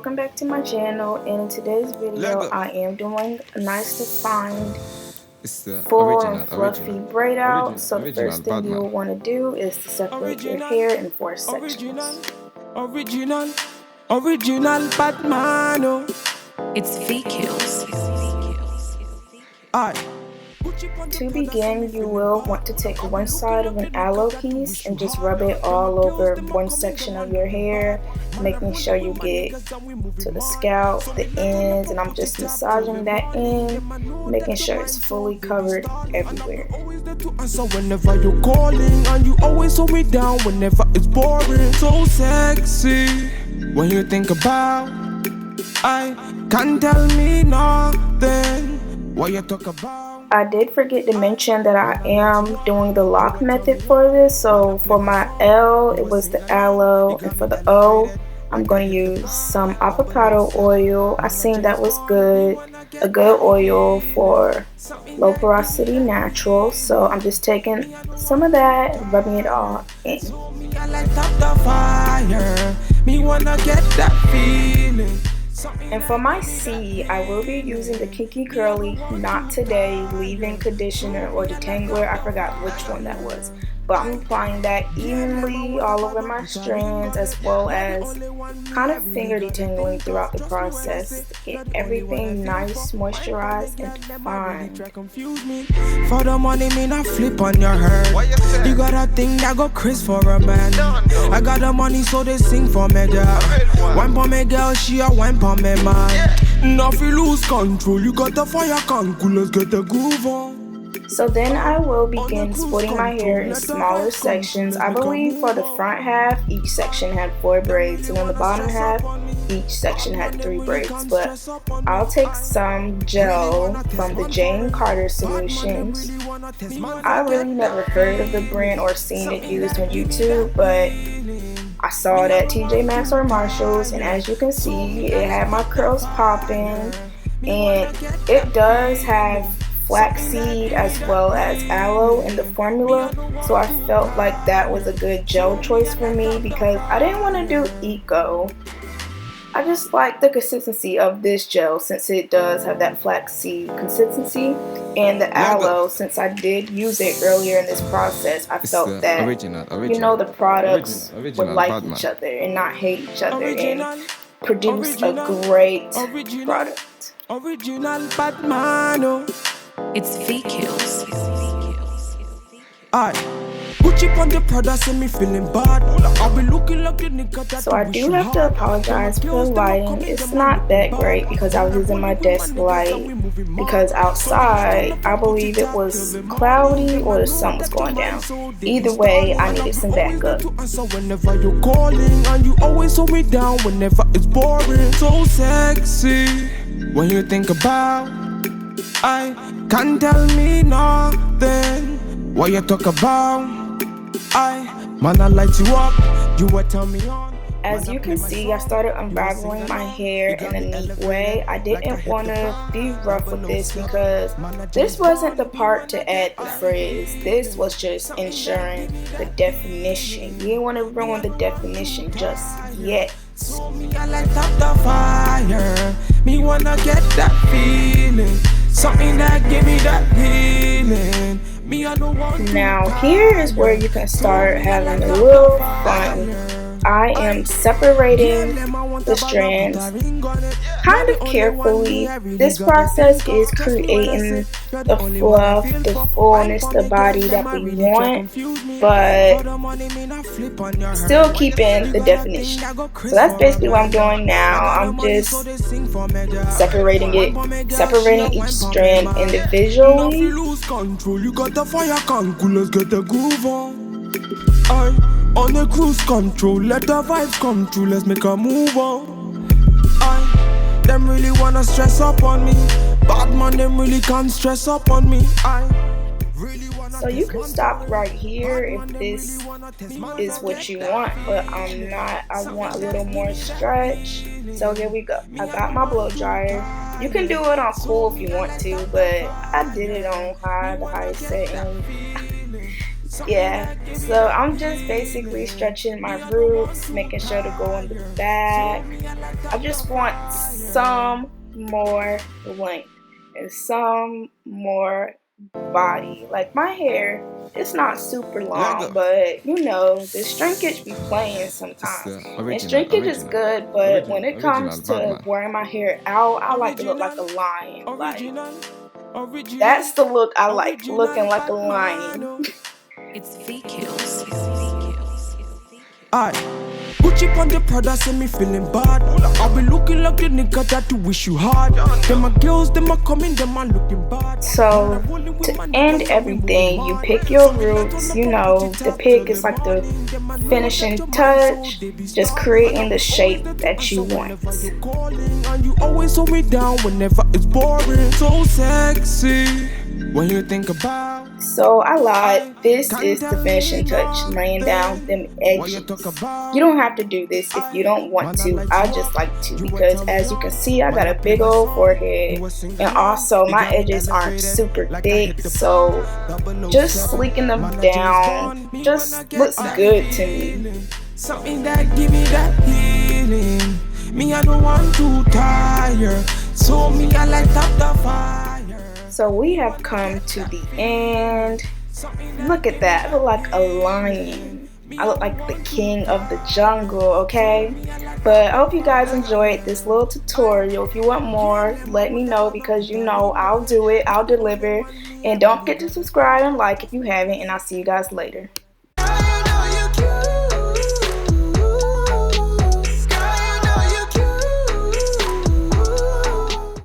welcome back to my channel, and in today's video I am doing a nice defined full and fluffy braid out. So the first thing you'll want to do is to separate your hair in 4 sections. Original Batman. It's VQs. To begin, you will want to take one side of an aloe piece and just rub it all over one section of your hair, making sure you get to the scalp, the ends, and I'm just massaging that end, making sure it's fully covered everywhere. So whenever you're calling, and you always hold me down whenever it's boring. So sexy when you think about, I can't tell me nothing what you talk about. I did forget to mention that I am doing the lock method for this. So for my L, it was the aloe, and for the O, I'm going to use some avocado oil. I seen that was good, a good oil for low porosity natural. So I'm just taking some of that and rubbing it all in. And for my C, I will be using the Kinky Curly Not Today leave-in conditioner or detangler. I forgot which one that was. But I'm applying that evenly all over my strands, as well as kind of finger detangling throughout the process to get everything nice, moisturized, and defined. For the money, me not flip on your head. You got a thing that go Chris for a man. I got the money, so they sing for me, girl. One for me, girl, she a one for me, man. Now if you lose control, you got the fire can cool, let's get the groove on. So then I will begin splitting my hair in smaller sections. I believe for the front half, each section had 4 braids, and on the bottom half, each section had 3 braids. But I'll take some gel from the Jane Carter Solutions. I really never heard of the brand or seen it used on YouTube, but I saw it at TJ Maxx or Marshalls, and as you can see, it had my curls popping, and it does have flaxseed as well as aloe in the formula, so I felt like that was a good gel choice for me because I didn't want to do eco. I just like the consistency of this gel since it does have that flaxseed consistency, and the aloe, since I did use it earlier in this process, I felt that you know, the products would like each other and not hate each other and produce a great product. Original Batman. It's VQs. Put you on the product, me feeling bad. I'll be looking like the nigga that. So I do have to apologize for the lighting. It's not that great because I was using my desk light, because outside I believe it was cloudy or the sun was going down. Either way, I needed some backup. So whenever you're calling, and you always hold me down whenever it's boring. So sexy when you think about, I can't tell me nothing what you talk about. Man, I light you up, you will tell me on. As you can see, I started unraveling my hair in a neat way. I didn't want to be rough with this because this wasn't the part to add the frizz. This was just ensuring the definition. You didn't want to ruin the definition just yet. I light up the fire, me wanna get that feeling. Something that give me that healing. Now here is where you can start having a little fun. I am separating the strands kind of carefully. This process is creating the fluff, the fullness, the body that we want, but still keeping the definition. So that's basically what I'm doing now. I'm just separating each strand individually. You got the fire can cool, let's get the groove on. On the cruise control, let the vibes come true, let's make a move on. Them really wanna stress up on me, bad man, them really can't stress up on me. So you can stop right here if this is what you want, but I'm not. I want a little more stretch. So here we go. I got my blow dryer. You can do it on cool if you want to, but I did it on high, the highest setting. Yeah, so I'm just basically stretching my roots, making sure to go in the back. I just want some more length and some more body. Like my hair, it's not super long, but you know, the shrinkage be playing sometimes. And shrinkage is good, but when it comes to wearing my hair out, I like to look like a lion. Like that's the look I like, looking like a lion. It's VQs. I Gucci on the Prada, say me feeling bad. I be looking like the nigga that you wish you had. Them my girls, them are coming, them are looking bad. So to end everything, you pick your roots. You know, the pick is like the finishing touch, just creating the shape that you want. And you always hold me down whenever it's boring. So sexy when you think about. So I lied. This is the finishing touch, laying down them edges. You don't have to do this if you don't want to. I just like to because as you can see, I got a big old forehead, and also my edges aren't super thick, so just sleeking them down just looks good to me. Something that give me that healing. Me, I don't want to tire. So me, I light up the fire. So we have come to the end. Look at that. I look like a lion. I look like the king of the jungle, okay? But I hope you guys enjoyed this little tutorial. If you want more, let me know because you know I'll do it. I'll deliver. And don't forget to subscribe and like if you haven't. And I'll see you guys later.